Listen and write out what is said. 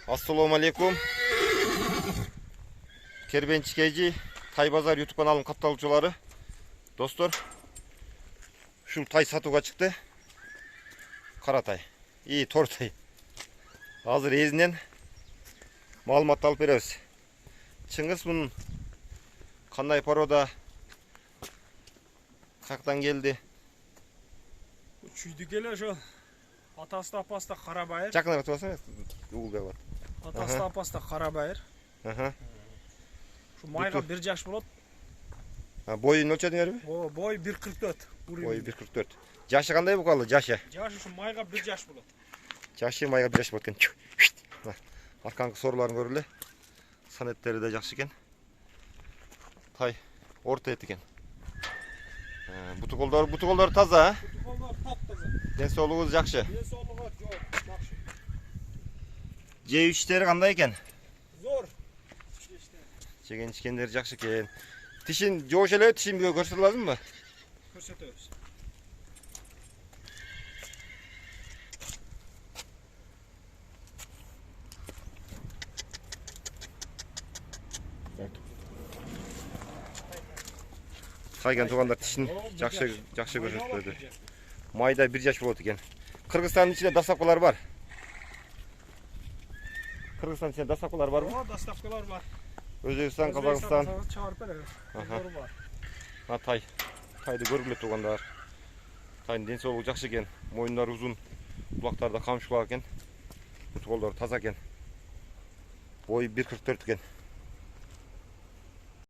Assalamu alaikum. Kerbençikeci Taybazar YouTube kanalının katılımcıları. Dostlar, şu tay satığa çıktı. Karatay. İyi tortay. Hazır ezinden malumat alıp berебиз. Çıngız bunun kanday paroda kaktan geldi. Çüydü gele şu atası da apası da Karabayır. Жақынырақ айтып алсаң, Google'ga бар. Atası da apası da Karabayır. Şu mayga bir yaş bulat. Boyun ölçedіңер бе? O boy 1.44. Boyu 1.44. Жашы қандай бұқалы? Жашы. Yaşı şu mayga bir yaş bulat. Жашы майға 1 жаш болады екен. Арқаңғы сорларын көрілі. Санеттері де жақсы екен. Тай орта ет екен. Бұты қолдары таза. Kutukollar taptaza. Денсаулығыңыз жақсы. Денсаулығы жоқ, жақсы. Жеу іштері қандай екен? Zor. Жеген ішкендері жақсы екен. Тишин жоғыш әлі, тишин біге көрсетіп lazım mı? Көрсетеміз. Тайған туғандар тишин жақсы көрсетіледі. Майда 1 жаш болады екен. Қырғызстанның ішінде доставкалар бар. Қырғызстанның ішінде доставкалар бар mı? O dastavkalar var. Өзбекстан, Қазақстан. Çağırıp ele. Zoru var. Тайды көргілі туғандар. Тайдың денсаулығы жақсы екен. Мойындары ұзын, құлақтарда қамшы бар екен. Қолдары таза екен. Бойы 1.44 екен.